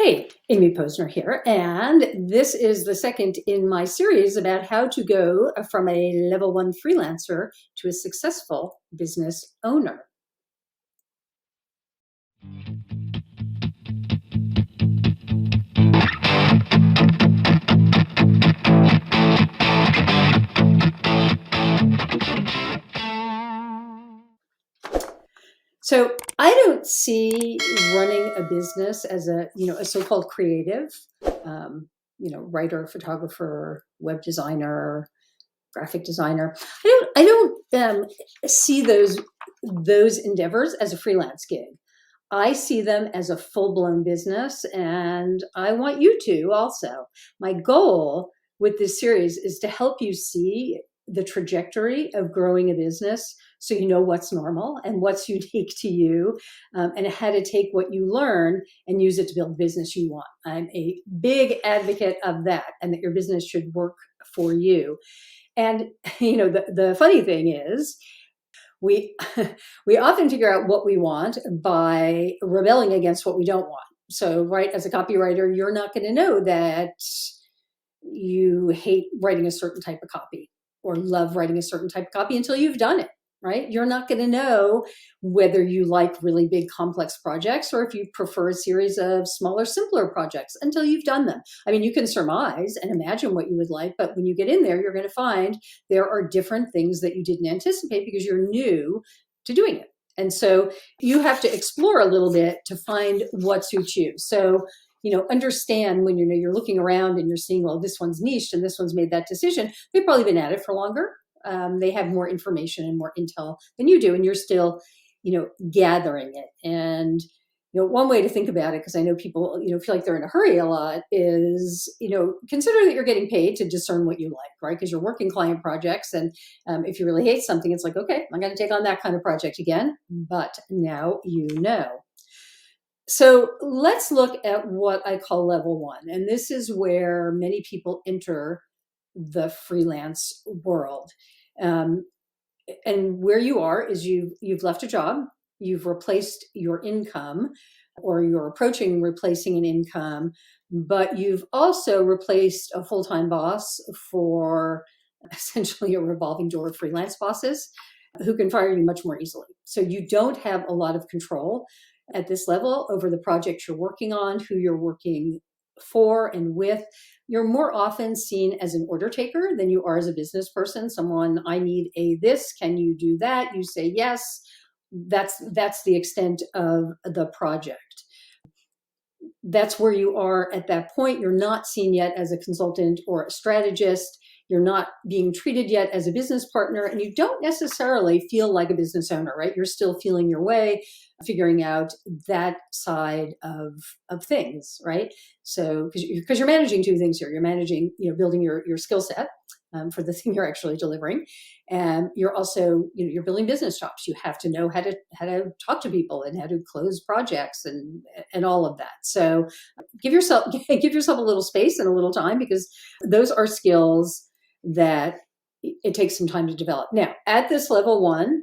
Hey, Amy Posner here, and this is the second in my series about how to go from a level one freelancer to a successful business owner. So I don't see running a business as a so-called creative, writer, photographer, web designer, graphic designer. I don't see those endeavors as a freelance gig. I see them as a full-blown business, and I want you to also. My goal with this series is to help you see the trajectory of growing a business so you know what's normal and what's unique to you, and how to take what you learn and use it to build the business you want. I'm a big advocate of that, and that your business should work for you. And the funny thing is, we we often figure out what we want by rebelling against what we don't want. So, right, as a copywriter, you're not going to know that you hate writing a certain type of copy or love writing a certain type of copy until you've done it, right? You're not going to know whether you like really big complex projects or if you prefer a series of smaller, simpler projects until you've done them. I mean, you can surmise and imagine what you would like, but when you get in there, you're going to find there are different things that you didn't anticipate because you're new to doing it. And so you have to explore a little bit to find what suits you. So, understand when you're looking around and you're seeing, well, this one's niched and this one's made that decision. They've probably been at it for longer. They have more information and more intel than you do, and you're still, gathering it. And one way to think about it, because I know people, feel like they're in a hurry a lot, is consider that you're getting paid to discern what you like, right? Because you're working client projects, and if you really hate something, it's like, okay, I'm going to take on that kind of project again. But now you know. So let's look at what I call level one. And this is where many people enter the freelance world. Um, and where you are is you've left a job, you've replaced your income, or you're approaching replacing an income, but you've also replaced a full-time boss for essentially a revolving door of freelance bosses who can fire you much more easily. So you don't have a lot of control at this level over the project you're working on, who you're working for and with. You're more often seen as an order taker than you are as a business person. Someone, I need a this, can you do that? You say yes. That's the extent of the project. That's where you are at that point. You're not seen yet as a consultant or a strategist. You're not being treated yet as a business partner, and you don't necessarily feel like a business owner, right? You're still feeling your way, figuring out that side of things, right? So because you're managing two things here, you're managing, building your skill set for the thing you're actually delivering, and you're also, you're building business chops. You have to know how to talk to people and how to close projects and all of that. So give yourself a little space and a little time, because those are skills that it takes some time to develop. Now, at this level one,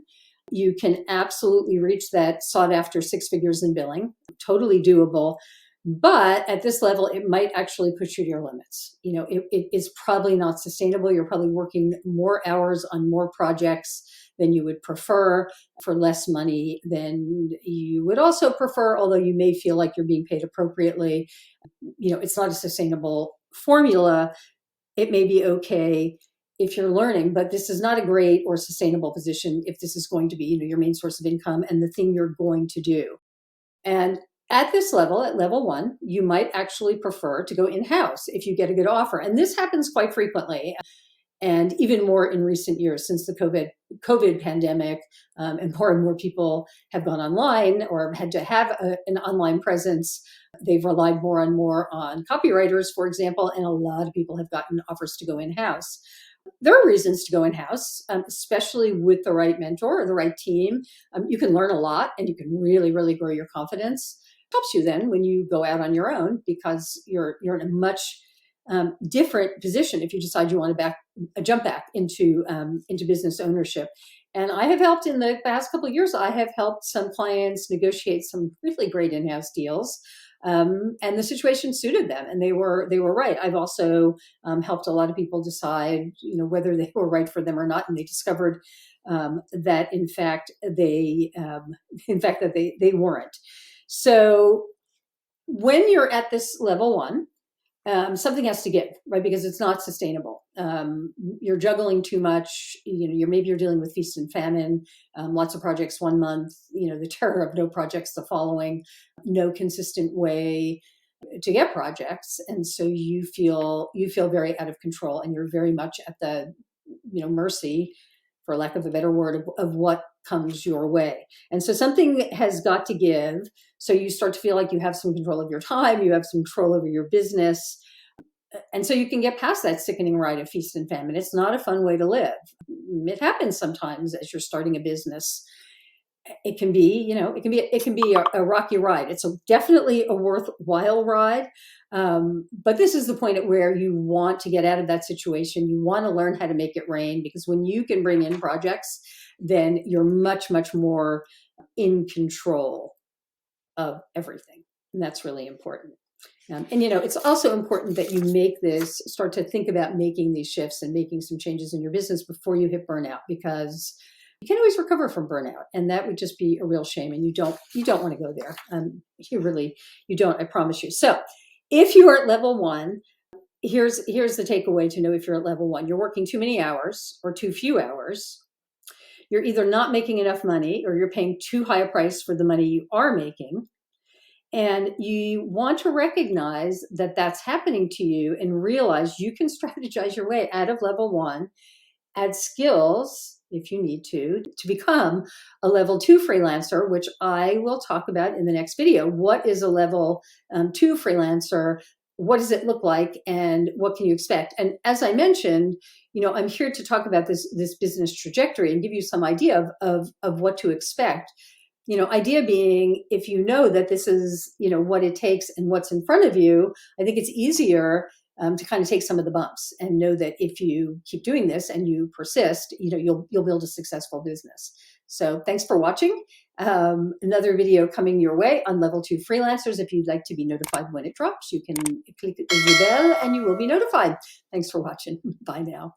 you can absolutely reach that sought after 6 figures in billing, totally doable. But at this level, it might actually push you to your limits. It is probably not sustainable. You're probably working more hours on more projects than you would prefer for less money than you would also prefer, although you may feel like you're being paid appropriately. It's not a sustainable formula. It may be okay if you're learning, but this is not a great or sustainable position if this is going to be, your main source of income and the thing you're going to do. And at this level, at level one, you might actually prefer to go in-house if you get a good offer. And this happens quite frequently, and even more in recent years since the COVID pandemic, and more people have gone online or had to have an online presence. They've relied more and more on copywriters, for example, and a lot of people have gotten offers to go in-house. There are reasons to go in-house, especially with the right mentor or the right team. You can learn a lot, and you can really, really grow your confidence. It helps you then when you go out on your own, because you're in a much different position if you decide you want to jump back into business ownership. And I have helped in the past couple of years. I have helped some clients negotiate some really great in-house deals and the situation suited them, and they were right. I've also helped a lot of people decide, whether they were right for them or not, and they discovered that in fact they weren't. So when you're at this level one, something has to give, right? Because it's not sustainable. You're juggling too much. Maybe you're dealing with feast and famine, lots of projects one month, the terror of no projects the following, no consistent way to get projects. And so you feel very out of control, and you're very much at the, mercy, for lack of a better word, of what comes your way. And so something has got to give. So you start to feel like you have some control of your time, you have some control over your business. And so you can get past that sickening ride of feast and famine. It's not a fun way to live. It happens sometimes as you're starting a business. It can be, a rocky ride. It's definitely a worthwhile ride. But this is the point at where you want to get out of that situation. You want to learn how to make it rain, because when you can bring in projects, then you're much, much more in control of everything. And that's really important. And, it's also important that you start to think about making these shifts and making some changes in your business before you hit burnout, because you can always recover from burnout, and that would just be a real shame. And you don't want to go there. You don't, I promise you. So if you are at level one, here's the takeaway to know if you're at level one. You're working too many hours or too few hours. You're either not making enough money, or you're paying too high a price for the money you are making. And you want to recognize that that's happening to you and realize you can strategize your way out of level one, add skills if you need to become a level two freelancer, which I will talk about in the next video. What is a level two freelancer? What does it look like, and what can you expect? And as I mentioned, I'm here to talk about this business trajectory and give you some idea of what to expect. Idea being, if you know that this is, what it takes and what's in front of you, I think it's easier to kind of take some of the bumps and know that if you keep doing this and you persist, you'll build a successful business. So thanks for watching. Another video coming your way on level two freelancers. If you'd like to be notified when it drops, you can click the bell and you will be notified. Thanks for watching. Bye now.